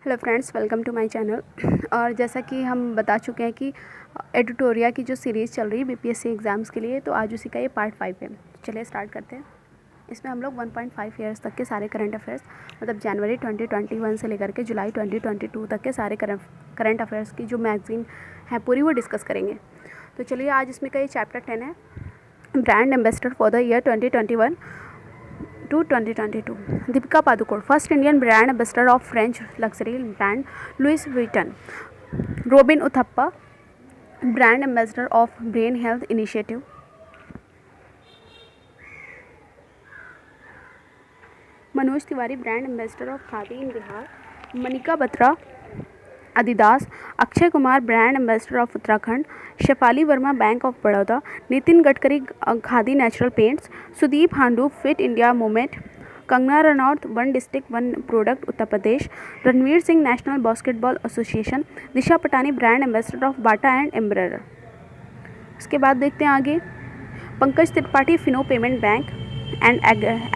Hello friends, welcome to my channel. और जैसा कि हम बता चुके हैं कि एडिटोरिया की जो सीरीज़ चल रही है बीपीएससी एग्ज़ाम्स के लिए, तो आज उसी का ये पार्ट 5 है। चलिए स्टार्ट करते हैं। इसमें हम लोग 1.5 ईयर्स तक के सारे करंट अफेयर्स, मतलब जनवरी 2021 से लेकर के जुलाई 2022 तक के सारे करंट अफेयर्स की जो मैगज़ीन है पूरी, वो डिस्कस करेंगे। तो चलिए, आज इसमें का ये चैप्टर 10 है, brand ambassador for the year 2021 to 2022. Deepika Padukone, first Indian brand ambassador of French luxury brand Louis Vuitton. Robin Uthappa, brand ambassador of Brain Health Initiative. Manoj Tiwari, brand ambassador of Khadi in Bihar. Manika Batra, Adidas. Akshay Kumar, brand ambassador of Uttarakhand. Shefali Verma, Bank of Baroda. Nitin Gadkari, Khadi Natural Paints. Sudeep Handu, Fit India Movement. Kangana Ranaut, One District One Product, Uttar Pradesh. Ranveer Singh, National Basketball Association. Disha Patani, brand ambassador of Bata and Embraer. इसके बाद देखते हैं आगे, Pankaj Tripathi, Fino payment bank and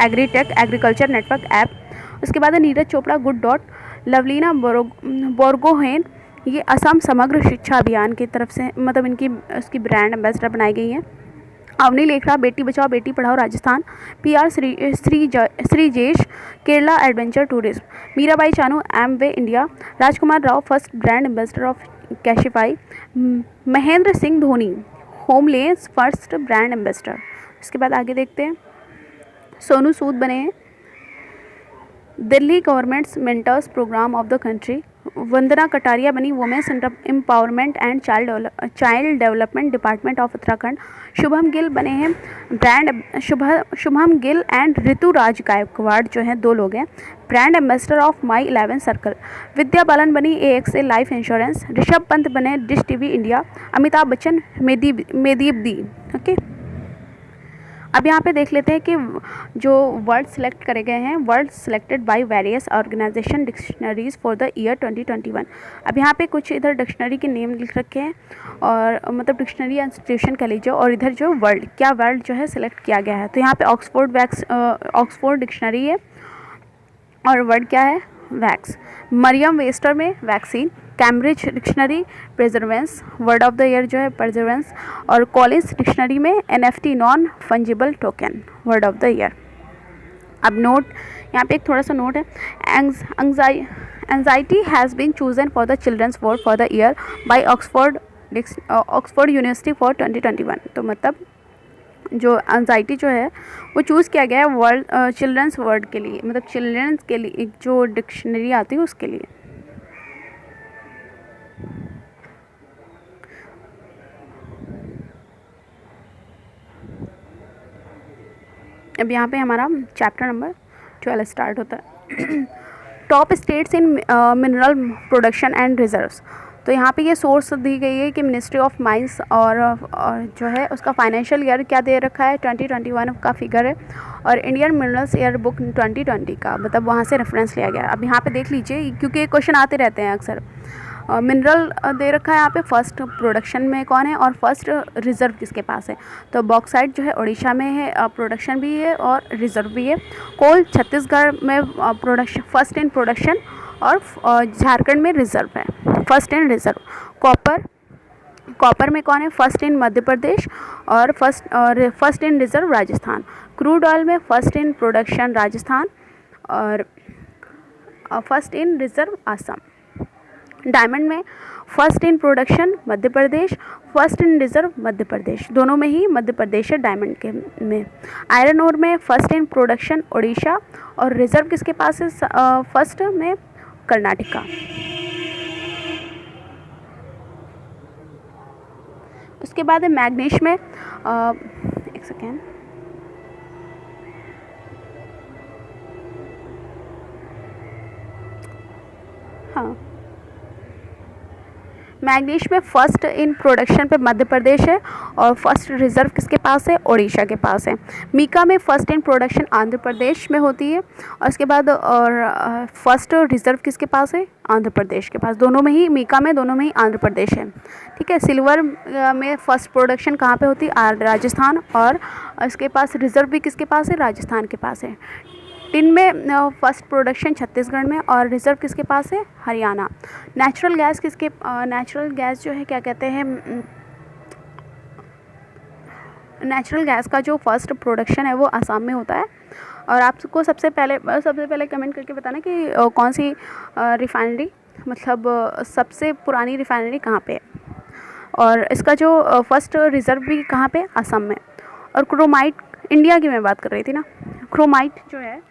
agritech agriculture network app. उसके बाद है Neeraj Chopra, good dot. Lovlina Borgohain, ये असम समग्र शिक्षा अभियान की तरफ से, मतलब इनकी उसकी ब्रांड एम्बेसडर बनाई गई हैं। अवनी लेखरा, बेटी Bachao Beti Padhao Rajasthan. PR Sreejesh, Kerala adventure tourism. Mirabai Chanu, Amway India. Rajkummar Rao, first brand ambassador of Cashify. Mahendra Singh Dhoni, homeless first brand ambassador. इसके बाद आगे देखते हैं, सोनू सूद बने हैं Delhi government's mentors programme of the country. Vandana Kataria बनी women's empowerment and child development department of Uttarakhand. Shubman Gill बने हैं ब्रांड शुभम गिल एंड ऋतुराज गायकवाड़, जो हैं, दो लोग हैं, brand ambassador of my 11 circle. Vidya Balan बनी AXA life insurance. Rishabh Pant बने Dish TV India. Amitabh Bachchan मेदीब दी। ओके, अब यहाँ पे देख लेते हैं कि जो वर्ड सेलेक्ट करे गए हैं, word selected by various organisation dictionaries for the year 2021। अब यहाँ पे कुछ इधर डिक्शनरी के नेम लिख रखे हैं, और मतलब डिक्शनरी इंस्टीट्यूशन कह लीजिए, और इधर जो वर्ड, क्या वर्ड जो है सिलेक्ट किया गया है। तो यहाँ पे ऑक्सफोर्ड डिक्शनरी है, और वर्ड क्या है, वैक्स। मरियम वेस्टर में vaccine. Cambridge dictionary perseverance, word of the year जो है प्रेजर्वेंस। और कॉलिंस डिक्शनरी में NFT non fungible token, word of the year. अब नोट, यहाँ पे एक थोड़ा सा नोट है, anxiety has been chosen for the children's word for the year by Oxford University for 2021। तो मतलब जो एंजाइटी जो है वो चूज़ किया गया है वर्ड चिल्ड्रंस वर्ड के लिए, मतलब चिल्ड्रंस के लिए जो डिक्शनरी आती है उसके लिए। अब यहाँ पे हमारा चैप्टर नंबर 12 स्टार्ट होता है। Top states in mineral production and reserves. तो यहाँ पे ये सोर्स दी गई है कि मिनिस्ट्री ऑफ माइंस और जो है उसका फाइनेंशियल ईयर क्या दे रखा है, 2021 का फिगर है, और इंडियन मिनरल्स ईयर बुक 2020 का, मतलब वहाँ से रेफरेंस लिया गया। अब यहाँ पे देख लीजिए, क्योंकि ये क्वेश्चन आते रहते हैं अक्सर। मिनरल दे रखा है यहाँ पे, फर्स्ट प्रोडक्शन में कौन है और फर्स्ट रिज़र्व किसके पास है। तो बॉक्साइट जो है उड़ीसा में है, प्रोडक्शन भी है और रिज़र्व भी है। कोल छत्तीसगढ़ में प्रोडक्शन, फर्स्ट इन प्रोडक्शन, और झारखंड में रिज़र्व है, फर्स्ट इन रिज़र्व। कॉपर में कौन है, फर्स्ट इन मध्य प्रदेश और first in reserve Rajasthan. Crude oil में फर्स्ट इन प्रोडक्शन राजस्थान और first in reserve Assam. Diamond में first in production Madhya Pradesh, first in reserve Madhya Pradesh, दोनों में ही मध्य प्रदेश है डायमंड के में। आयरन ओर में फर्स्ट इन प्रोडक्शन उड़ीसा, और रिज़र्व किसके पास है, फर्स्ट में कर्नाटका। उसके बाद है मैग्नीश में, एक सेकेंड, हाँ, मैग्नीश में फर्स्ट इन प्रोडक्शन पे मध्य प्रदेश है, और फर्स्ट रिज़र्व किसके पास है, उड़ीसा के पास है। मीका में first in production Andhra Pradesh में होती है, और उसके बाद और फर्स्ट रिज़र्व किसके पास है, आंध्र प्रदेश के पास। दोनों में ही, मीका में दोनों में ही आंध्र प्रदेश है, ठीक है। सिल्वर में फर्स्ट प्रोडक्शन कहाँ पे होती है, राजस्थान, और इसके पास रिज़र्व भी किसके पास है, राजस्थान के पास है। टिन में फर्स्ट प्रोडक्शन छत्तीसगढ़ में और रिजर्व किसके पास है? हरियाणा। नेचुरल गैस जो है क्या कहते हैं, नेचुरल गैस का जो फर्स्ट प्रोडक्शन है वो आसाम में होता है। और आपको सबसे पहले कमेंट करके बताना कि कौन सी रिफाइनरी, मतलब सबसे पुरानी रिफाइनरी कहाँ पे है, और इसका जो फर्स्ट रिज़र्व भी कहाँ पे? असम में। और क्रोमाइट, इंडिया की मैं बात कर रही थी ना, क्रोमाइट जो है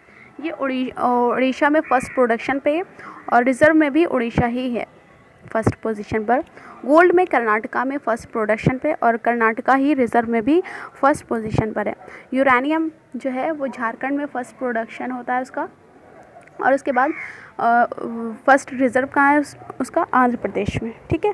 ये उड़ीसा में फर्स्ट प्रोडक्शन पे है और रिज़र्व में भी उड़ीसा ही है फर्स्ट पोजीशन पर। गोल्ड में कर्नाटका में फर्स्ट प्रोडक्शन पे और कर्नाटका ही रिज़र्व में भी फर्स्ट पोजीशन पर है। यूरेनियम जो है वो झारखंड में फर्स्ट प्रोडक्शन होता है उसका, और उसके बाद फर्स्ट रिज़र्व कहाँ है उसका? आंध्र प्रदेश में। ठीक है।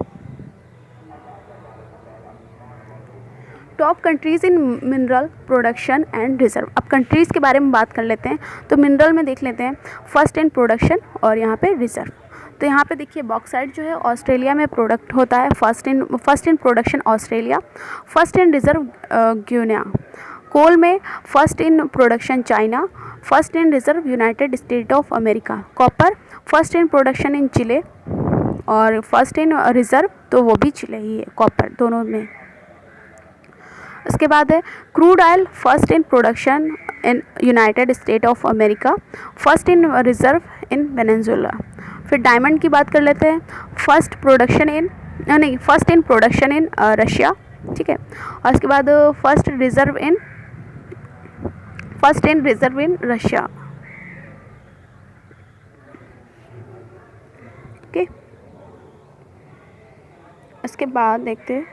Top countries in mineral production and reserve. अब कंट्रीज़ के बारे में बात कर लेते हैं, तो मिनरल में देख लेते हैं फर्स्ट इन प्रोडक्शन और यहाँ पे रिज़र्व। तो यहाँ पे देखिए बॉक्साइट जो है ऑस्ट्रेलिया में प्रोडक्ट होता है, first in production Australia, first in reserve Guinea. Coal में first in production China, first in reserve United State of America. Copper first in production in Chile और फर्स्ट इन रिज़र्व तो वो भी चिले ही है, copper दोनों में। उसके बाद है crude oil first in production in United State of America, first in reserve in Venezuela. फिर डायमंड की बात कर लेते हैं, first in production in Russia. ठीक है। और उसके बाद first in reserve in Russia. Okay. उसके बाद देखते हैं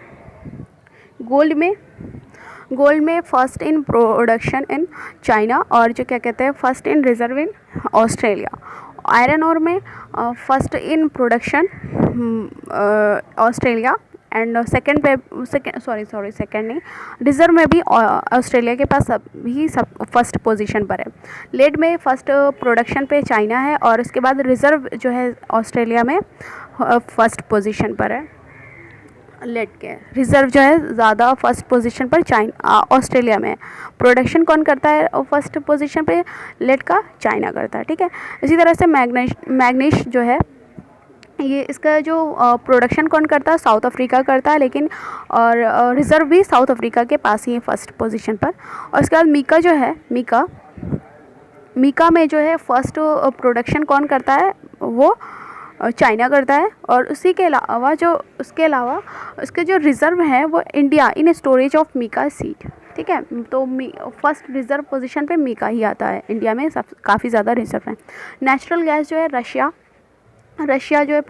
गोल्ड में first in production in China और जो क्या कहते हैं first in reserve in Australia. Iron ore में first in production Australia and second नहीं, रिज़र्व में भी ऑस्ट्रेलिया के पास सब फर्स्ट पोजीशन पर है। लेड में फर्स्ट प्रोडक्शन पे चाइना है और उसके बाद रिज़र्व जो है ऑस्ट्रेलिया में फर्स्ट पोजीशन पर है। लेड के रिज़र्व जो है ज़्यादा फर्स्ट पोजीशन पर ऑस्ट्रेलिया में है। प्रोडक्शन कौन करता है फर्स्ट पोजीशन पे? लेड का चाइना करता है। ठीक है। इसी तरह से मैग्नीश जो है ये इसका जो प्रोडक्शन कौन करता है? साउथ अफ्रीका करता है, लेकिन और रिज़र्व भी साउथ अफ्रीका के पास ही है फर्स्ट पोजीशन पर। और उसके बाद मीका जो है मीका में जो है फर्स्ट प्रोडक्शन कौन करता है? वो चाइना करता है। और उसके अलावा उसके जो रिज़र्व हैं वो India in storage of mica seed. ठीक है। तो फर्स्ट रिज़र्व पोजीशन पे मीका ही आता है, इंडिया में सब काफ़ी ज़्यादा रिज़र्व है। नेचुरल गैस जो है रशिया जो है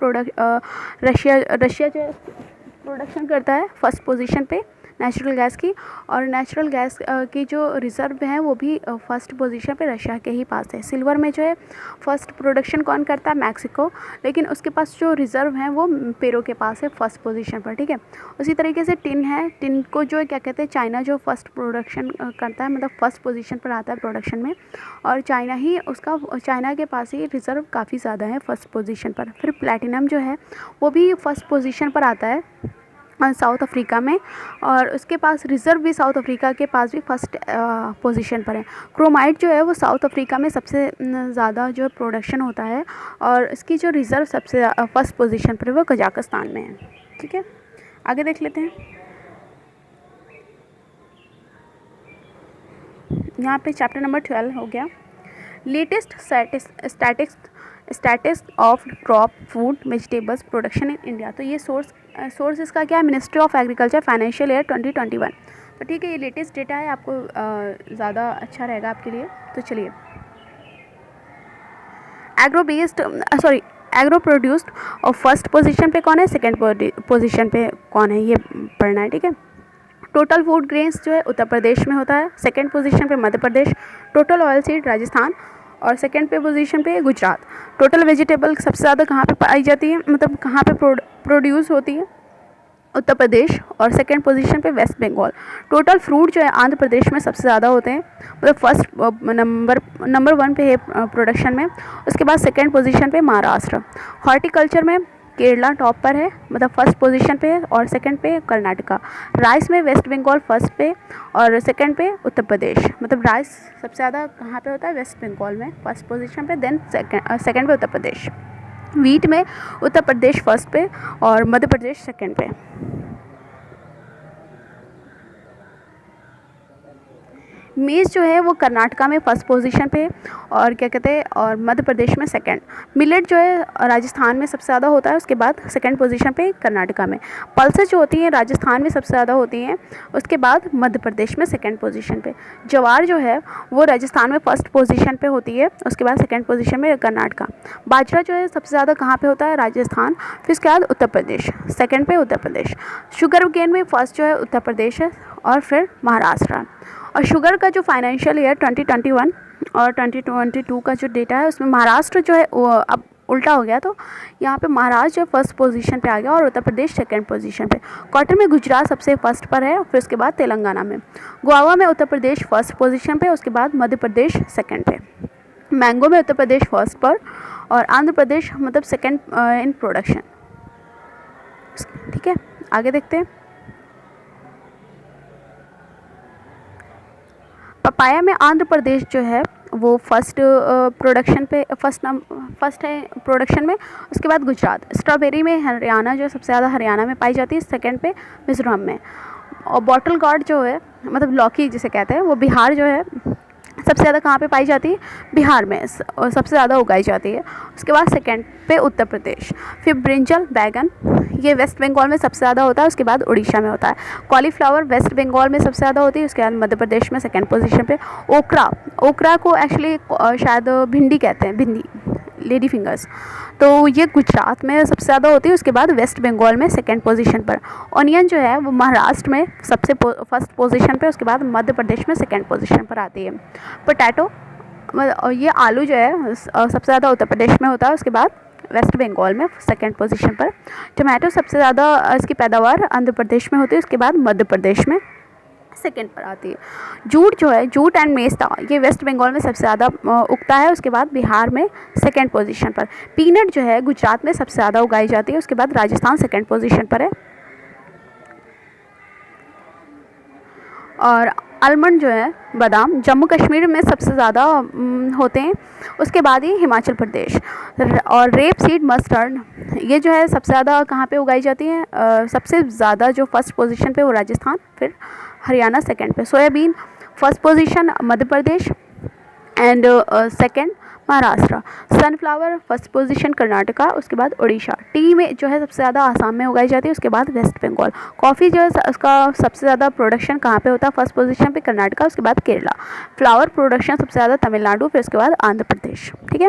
प्रोडक्शन करता है फर्स्ट पोजीशन पे नेचुरल गैस की, और नेचुरल गैस की जो रिज़र्व है वो भी फर्स्ट पोजीशन पे रशिया के ही पास है। सिल्वर में जो है फर्स्ट प्रोडक्शन कौन करता है? मैक्सिको, लेकिन उसके पास जो रिज़र्व है वो पेरू के पास है फर्स्ट पोजीशन पर। ठीक है। उसी तरीके से टिन है, टिन को जो क्या कहते हैं चाइना जो फर्स्ट प्रोडक्शन करता है, मतलब फर्स्ट पोजीशन पर आता है प्रोडक्शन में, और चाइना के पास ही रिज़र्व काफ़ी ज़्यादा है फर्स्ट पोजीशन पर। फिर प्लैटिनम जो है वो भी फर्स्ट पोजीशन पर आता है साउथ अफ्रीका में, और उसके पास रिज़र्व भी साउथ अफ्रीका के पास भी फर्स्ट पोजीशन पर है। क्रोमाइट जो है वो साउथ अफ्रीका में सबसे ज़्यादा जो प्रोडक्शन होता है, और इसकी जो रिज़र्व सबसे फर्स्ट पोजीशन पर है वो कजाकिस्तान में है। ठीक है। आगे देख लेते हैं। यहाँ पे चैप्टर नंबर 12 हो गया, latest statistics of crop food vegetables production in India. तो ये सोर्स इसका क्या है? Ministry of agriculture financial year 2021। तो ठीक है, ये लेटेस्ट डेटा है, आपको ज़्यादा अच्छा रहेगा आपके लिए। तो चलिए, एग्रो प्रोड्यूस्ड और फर्स्ट पोजीशन पे कौन है, सेकंड पोजीशन पे कौन है, ये पढ़ना है। ठीक है। टोटल फूड ग्रेन्स जो है उत्तर प्रदेश में होता है, सेकंड पोजीशन पे Madhya Pradesh. Total oil seed Rajasthan, और सेकंड पे पोजीशन पे गुजरात। टोटल वेजिटेबल सबसे ज़्यादा कहाँ पे पाई जाती है, मतलब कहाँ पे प्रोड्यूस होती है, उत्तर प्रदेश, और सेकंड पोजीशन पे वेस्ट बंगाल। टोटल फ्रूट जो है आंध्र प्रदेश में सबसे ज़्यादा होते हैं, मतलब फर्स्ट नंबर 1 पे है प्रोडक्शन में। उसके बाद सेकंड पोजीशन पे महाराष्ट्र। हॉर्टिकल्चर में केरला टॉप पर है, मतलब फर्स्ट पोजीशन पे है, और सेकंड पे कर्नाटका। राइस में वेस्ट बंगाल फर्स्ट पे और सेकंड पे उत्तर प्रदेश, मतलब राइस सबसे ज़्यादा कहाँ पे होता है, वेस्ट बंगाल में फर्स्ट पोजीशन पे, देन सेकंड पे उत्तर प्रदेश। वीट में उत्तर प्रदेश फर्स्ट पे और मध्य प्रदेश सेकंड पे। मेज़ जो है वो कर्नाटका में फर्स्ट पोजीशन पे और क्या कहते हैं, और मध्य प्रदेश में सेकंड। मिलेट जो है राजस्थान में सबसे ज़्यादा होता है, उसके बाद सेकंड पोजीशन पे कर्नाटका में। पल्सेस जो होती हैं राजस्थान में सबसे ज़्यादा होती हैं, उसके बाद मध्य प्रदेश में सेकंड पोजीशन पे। जवार जो है वो राजस्थान में फर्स्ट पोजीशन पे होती है, उसके बाद सेकंड पोजीशन में कर्नाटका। बाजरा जो है सबसे ज़्यादा कहाँ पर होता है, राजस्थान, फिर उसके बाद उत्तर प्रदेश, सेकेंड पे उत्तर प्रदेश। शुगर केन में फर्स्ट जो है उत्तर प्रदेश है और फिर महाराष्ट्र। और शुगर का जो फाइनेंशियल ईयर 2021 और 2022 का जो डेटा है उसमें महाराष्ट्र जो है वो अब उल्टा हो गया, तो यहाँ पे महाराष्ट्र जो फर्स्ट पोजीशन पे आ गया और उत्तर प्रदेश सेकंड पोजीशन पे। कॉटन में गुजरात सबसे फर्स्ट पर है, फिर उसके बाद तेलंगाना में। गोवा में उत्तर प्रदेश फर्स्ट पोजीशन पे, उसके बाद मध्य प्रदेश सेकंड पे। मैंगो में उत्तर प्रदेश फर्स्ट पर और आंध्र प्रदेश मतलब सेकंड इन प्रोडक्शन। ठीक है, आगे देखते हैं। पपाया में आंध्र प्रदेश जो है वो फर्स्ट प्रोडक्शन पे फर्स्ट है प्रोडक्शन में, उसके बाद गुजरात। स्ट्रॉबेरी में हरियाणा जो सबसे ज़्यादा हरियाणा में पाई जाती है, सेकंड पे मिजोरम में। और बॉटल गार्ड जो है मतलब लौकी जिसे कहते हैं, वो बिहार जो है सबसे ज़्यादा कहाँ पे पाई जाती है, बिहार में और सबसे ज़्यादा उगाई जाती है। उसके बाद सेकंड पे उत्तर प्रदेश। फिर ब्रिंजल बैगन ये वेस्ट बंगाल में सबसे ज़्यादा होता है, उसके बाद उड़ीसा में होता है। कॉलीफ्लावर वेस्ट बंगाल में सबसे ज़्यादा होती है, उसके बाद मध्य प्रदेश में सेकंड पोजीशन पे। ओकरा को एक्चुअली शायद भिंडी कहते हैं, भिंडी लेडी फिंगर्स, तो ये गुजरात में सबसे ज़्यादा होती है, उसके बाद वेस्ट बंगाल में सेकंड पोजीशन पर। ऑनियन जो है वो महाराष्ट्र में सबसे फर्स्ट पोजीशन पे, उसके बाद मध्य प्रदेश में सेकंड पोजीशन पर आती है। पोटैटो ये आलू जो है सबसे ज़्यादा उत्तर प्रदेश में होता है, उसके बाद वेस्ट बंगाल में सेकंड पोजीशन पर। टमाटो सबसे ज़्यादा इसकी पैदावार आंध्र प्रदेश में होती है, उसके बाद मध्य प्रदेश में सेकंड पर आती है। जूट जो है, जूट एंड मेस्ता ये वेस्ट बंगाल में सबसे ज़्यादा उगता है, उसके बाद बिहार में सेकंड पोजीशन पर। पीनट जो है गुजरात में सबसे ज़्यादा उगाई जाती है, उसके बाद राजस्थान सेकंड पोजीशन पर है। और आलमंड जो है बादाम जम्मू कश्मीर में सबसे ज़्यादा होते हैं, उसके बाद ही हिमाचल प्रदेश। और रेप सीड मस्टर्ड ये जो है सबसे ज़्यादा कहाँ पे उगाई जाती है, सबसे ज़्यादा जो फर्स्ट पोजीशन पे वो राजस्थान, फिर हरियाणा सेकंड पे। Soybean first position Madhya Pradesh and second Maharashtra. Sunflower first position Karnataka, उसके बाद उड़ीसा। टी में जो है सबसे ज़्यादा आसाम में उगाई जाती है, उसके बाद वेस्ट बंगाल। कॉफ़ी जो है उसका सबसे ज़्यादा प्रोडक्शन कहाँ पे होता है, फर्स्ट पोजीशन पे कर्नाटका, उसके बाद केरला। फ्लावर प्रोडक्शन सबसे ज़्यादा तमिलनाडु, फिर उसके बाद आंध्र प्रदेश। ठीक है,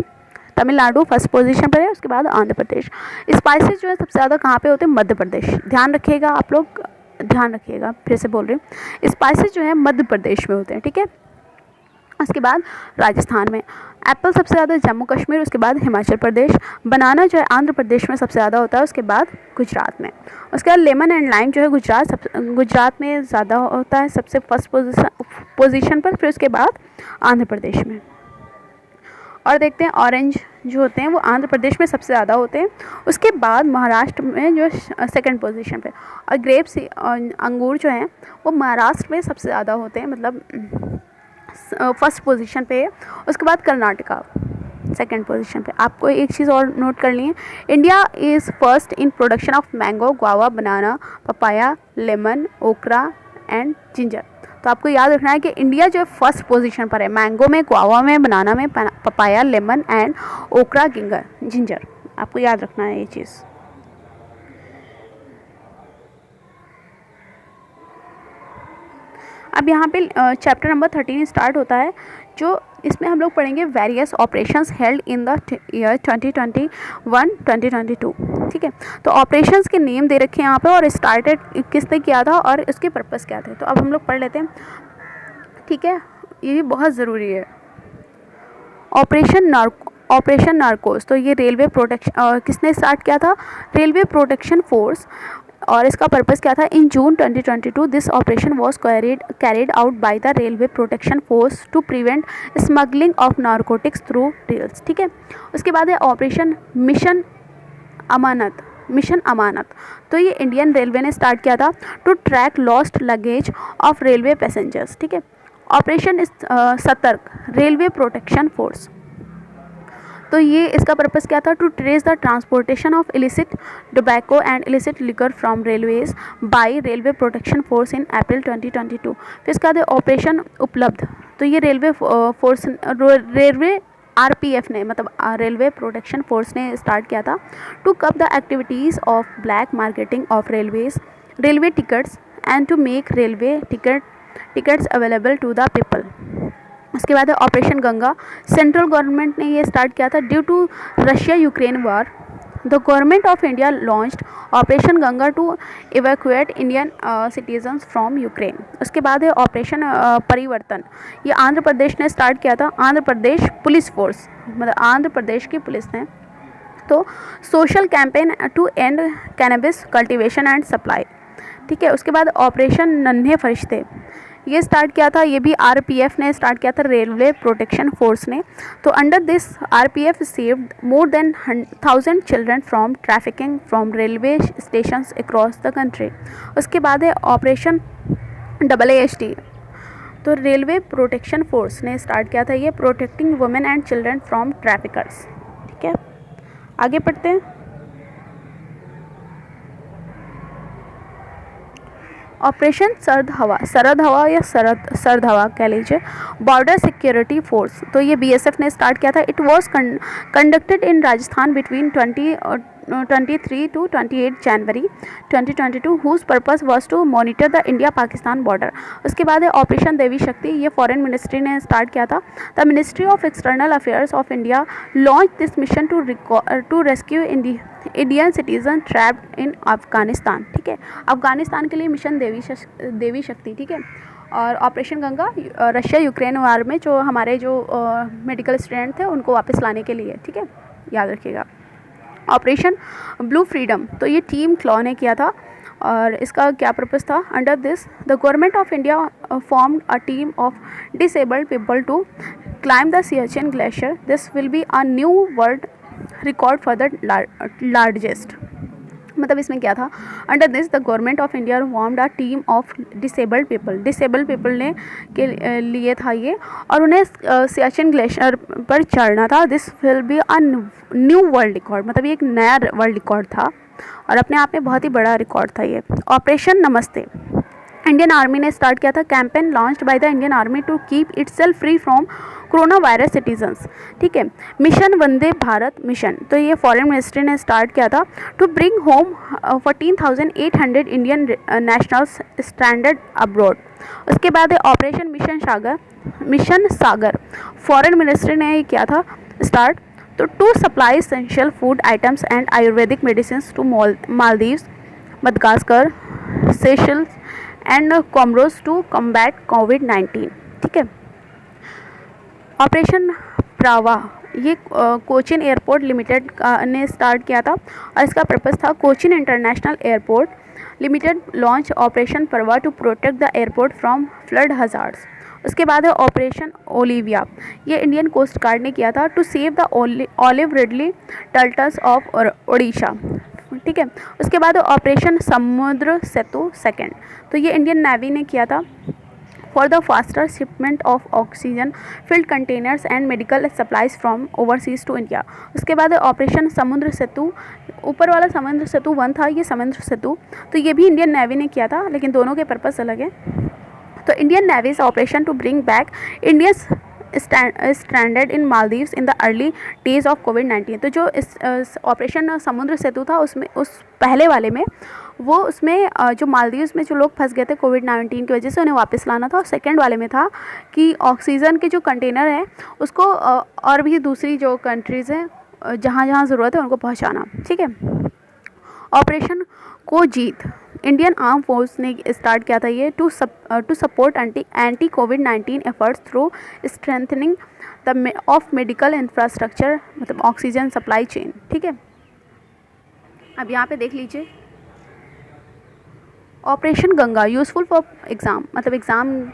तमिलनाडु फर्स्ट पोजीशन पर है, उसके बाद आंध्र प्रदेश। स्पाइसेस जो है सबसे ज़्यादा कहाँ पे होते हैं, मध्य प्रदेश। ध्यान रखिएगा, आप लोग ध्यान रखिएगा, फिर से बोल रही हूँ, स्पाइसेस जो है मध्य प्रदेश में होते हैं। ठीक है, उसके बाद राजस्थान में। एप्पल सबसे ज़्यादा जम्मू कश्मीर, उसके बाद हिमाचल प्रदेश। बनाना जो है आंध्र प्रदेश में सबसे ज़्यादा होता है, उसके बाद गुजरात में। उसके बाद लेमन एंड लाइम जो है गुजरात में ज़्यादा होता है, सबसे फर्स्ट पोजीशन पर, फिर उसके बाद आंध्र प्रदेश में। और देखते हैं ऑरेंज जो होते हैं वो आंध्र प्रदेश में सबसे ज़्यादा होते हैं, उसके बाद महाराष्ट्र में जो सेकंड पोजीशन पे। और ग्रेप्स अंगूर जो हैं वो महाराष्ट्र में सबसे ज़्यादा होते हैं, मतलब फर्स्ट पोजीशन पे है, उसके बाद कर्नाटका सेकंड पोजीशन पे। आपको एक चीज़ और नोट करनी है, India is first in production of mango, guava, banana, papaya, lemon, ओकरा एंड जिंजर। तो आपको याद रखना है कि इंडिया जो है फर्स्ट पोजीशन पर है, मैंगो में, गुआवा में, बनाना में, पपाया, लेमन एंड ओकरा, जिंजर। आपको याद रखना है ये चीज़। अब यहाँ पे चैप्टर नंबर 13 स्टार्ट होता है, जो इसमें हम लोग पढ़ेंगे various operations held in the year 2021-2022। ठीक है, तो ऑपरेशंस के नेम दे रखे हैं यहाँ पे और स्टार्टेड किसने किया था और इसके पर्पस क्या थे। तो अब हम लोग पढ़ लेते हैं। ठीक है, ये भी बहुत ज़रूरी है। ऑपरेशन नार्कोस, तो ये रेलवे प्रोटेक्शन किसने स्टार्ट किया था, रेलवे प्रोटेक्शन फोर्स। और इसका पर्पस क्या था, in June 2022 this operation was carried out by the railway protection force to prevent smuggling of narcotics through rails. ठीक है, उसके बाद है operation mission Amanat. Mission Amanat, तो ये इंडियन रेलवे ने स्टार्ट किया था to track lost luggage of railway passengers, ठीक है। ऑपरेशन सतर्क रेलवे प्रोटेक्शन फोर्स, तो ये इसका पर्पस क्या था, to trace the transportation of illicit tobacco and illicit liquor from railways by railway protection force in April 2022। फिर इसका था ऑपरेशन उपलब्ध, तो ये रेलवे फोर्स रेलवे आरपीएफ ने मतलब रेलवे प्रोटेक्शन फोर्स ने स्टार्ट किया था to curb the activities of black marketing of railway tickets and to make railway tickets available to the people. उसके बाद है ऑपरेशन गंगा, सेंट्रल गवर्नमेंट ने ये स्टार्ट किया था due to Russia Ukraine war. The government of India launched operation Ganga to evacuate Indian citizens from Ukraine. उसके बाद है ऑपरेशन परिवर्तन, ये आंध्र प्रदेश ने स्टार्ट किया था, आंध्र प्रदेश पुलिस फोर्स मतलब आंध्र प्रदेश की पुलिस ने। तो social campaign to end cannabis cultivation and supply, ठीक है। उसके बाद ऑपरेशन नन्हे फरिश्ते, ये स्टार्ट किया था, ये भी आरपीएफ ने स्टार्ट किया था, रेलवे प्रोटेक्शन फोर्स ने। तो under this RPF saved more than 1000 children from trafficking from railway stations across the country. उसके बाद है ऑपरेशन AAST, तो रेलवे प्रोटेक्शन फोर्स ने स्टार्ट किया था ये, protecting women and children from traffickers, ठीक है। आगे पढ़ते हैं। ऑपरेशन सरद हवा या सरद हवा कह लीजिए, बॉर्डर सिक्योरिटी फोर्स, तो ये बीएसएफ ने स्टार्ट किया था। It was conducted in Rajasthan between 23 to 28 January 2022 whose purpose was to monitor the India Pakistan border. उसके बाद है ऑपरेशन देवी शक्ति, ये फॉरेन मिनिस्ट्री ने स्टार्ट किया था। The ministry of external affairs of India launch this mission to rescue Indian citizen trapped in Afghanistan, ठीक है। अफगानिस्तान के लिए मिशन देवी शक्ति, ठीक है। और ऑपरेशन गंगा रशिया यूक्रेन वार में जो हमारे जो मेडिकल स्टूडेंट थे उनको वापस लाने के लिए, ठीक है, याद रखिएगा। ऑपरेशन ब्लू फ्रीडम, तो ये टीम क्लॉ ने किया था और इसका क्या पर्पस था, under this the government of India formed a team of disabled people to climb the Siachen glacier. This will be a new world record for the largest, मतलब इसमें क्या था, under this the government of India formed a team of disabled people ने के लिए था ये, और उन्हें सियाचिन ग्लेशियर पर चढ़ना था। This will be a new world record, मतलब ये एक नया वर्ल्ड रिकॉर्ड था और अपने आप में बहुत ही बड़ा रिकॉर्ड था ये। ऑपरेशन नमस्ते, इंडियन आर्मी ने स्टार्ट किया था, campaign launched by the Indian army to keep itself free from corona virus citizens, ठीक है। मिशन वंदे भारत मिशन, तो ये फॉरेन मिनिस्ट्री ने स्टार्ट किया था to bring home 14,800 Indian nationals stranded abroad. उसके बाद है operation mission Sagar, foreign ministry ने ये किया था स्टार्ट, तो to supply essential food items and ayurvedic medicine to Maldives, Madagascar, Seychelles and Comoros to combat कोविड-19, ठीक है। ऑपरेशन प्रावा, ये कोचिन एयरपोर्ट लिमिटेड ने स्टार्ट किया था और इसका पर्पस था Cochin international airport limited launch operation Parava to protect the airport from flood hazards. उसके बाद है ऑपरेशन ओलिविया, ये इंडियन कोस्ट गार्ड ने किया था to save the olive ridley turtles of Odisha, ठीक है। उसके बाद ऑपरेशन समुद्र सेतु सेकेंड, तो ये इंडियन नेवी ने किया था for the faster shipment of oxygen filled containers and medical supplies from overseas to India. उसके बाद ऑपरेशन समुद्र सेतु, ऊपर वाला समुद्र सेतु 1 था, ये समुद्र सेतु, तो ये भी इंडियन नेवी ने किया था, लेकिन दोनों के पर्पस अलग है। तो Indian navy's operation to bring back Indians stranded in Maldives in the early days of कोविड-19, तो जो इस ऑपरेशन समुद्र सेतु था उसमें उस पहले वाले में वो उसमें जो मालदीव्स में जो लोग फंस गए थे कोविड-19 की वजह से उन्हें वापस लाना था, और सेकंड वाले में था कि ऑक्सीजन के जो कंटेनर हैं उसको और भी दूसरी जो कंट्रीज़ हैं जहाँ जहाँ ज़रूरत है उनको पहुँचाना, ठीक है। ऑपरेशन को जीत, इंडियन आर्म फोर्स ने स्टार्ट किया था ये टू सपोर्ट एंटी कोविड-19 efforts through strengthening the of medical infrastructure, मतलब ऑक्सीजन सप्लाई चेन, ठीक है। अब यहाँ पे देख लीजिए operation Ganga useful for exam, मतलब एग्ज़ाम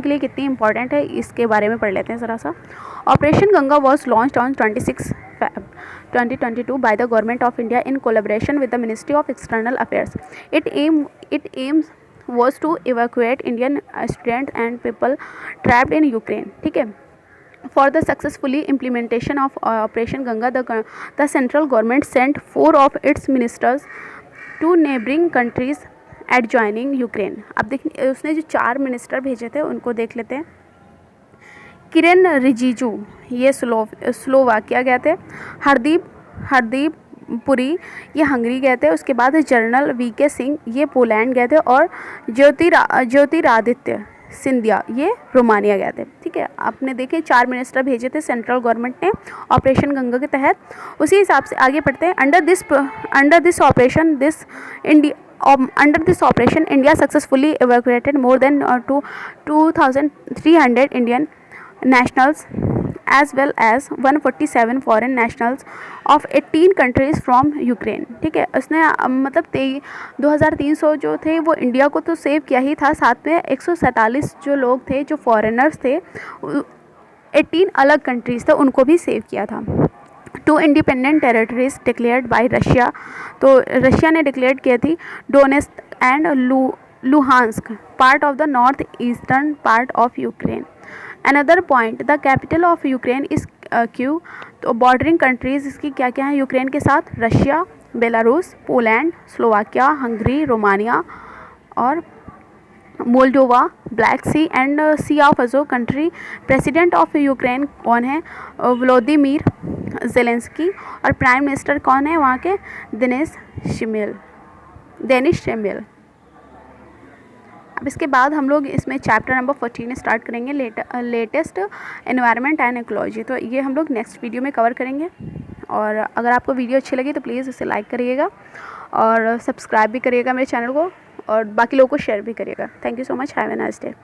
के लिए कितनी इंपॉर्टेंट है इसके बारे में पढ़ लेते हैं ज़रा सा। Operation Ganga was launched on 26 Feb 2022 by the Government of India in collaboration with the Ministry of External Affairs. It aims was to evacuate Indian students and people trapped in Ukraine. ठीक है. For the successfully implementation of Operation Ganga, the central government sent 4 of its ministers to neighboring countries adjoining Ukraine. अब देखिए उसने जो 4 minister भेजे थे उनको देख लेते हैं. किरेन रिजिजू ये स्लोवाकिया गए थे. हरदीप पुरी ये हंगरी गए थे. उसके बाद जनरल वीके सिंह ये पोलैंड गए थे और ज्योतिरादित्य सिंधिया ये रोमानिया गए थे. ठीक है. आपने देखे 4 मिनिस्टर भेजे थे सेंट्रल गवर्नमेंट ने ऑपरेशन गंगा के तहत. उसी हिसाब से आगे बढ़ते हैं. Under this operation India successfully evacuated more than 2,300 Indian nationals as well as 147 foreign nationals of 18 countries from Ukraine. ठीक है. उसने मतलब 2,300 जो थे वो इंडिया को तो सेव किया ही था, साथ में 147 जो लोग थे जो फॉरेनर्स थे 18 अलग कंट्रीज़ थे उनको भी सेव किया था. 2 independent territories declared by Russia. तो रशिया ने डिक्लेयर की थी Donetsk and Luhansk part of the north eastern part of Ukraine. Another point the capital of Ukraine is Kyiv. तो बॉर्डरिंग कंट्रीज़ इसकी क्या क्या हैं यूक्रेन के साथ? Russia, Belarus, Poland, Slovakia, Hungary, Romania और Moldova, Black Sea and Sea of Azov country. President of Ukraine कौन है? Vladimir Zelensky. और प्राइम मिनिस्टर कौन है वहाँ के? देनिस शिमेल. अब इसके बाद हम लोग इसमें चैप्टर नंबर 14 स्टार्ट करेंगे, लेटेस्ट एनवायरनमेंट एंड इकोलॉजी. तो ये हम लोग नेक्स्ट वीडियो में कवर करेंगे. और अगर आपको वीडियो अच्छी लगी तो प्लीज़ इसे लाइक करिएगा और सब्सक्राइब भी करिएगा मेरे चैनल को और बाकी लोगों को शेयर भी करिएगा. Thank you so much. Have a nice day.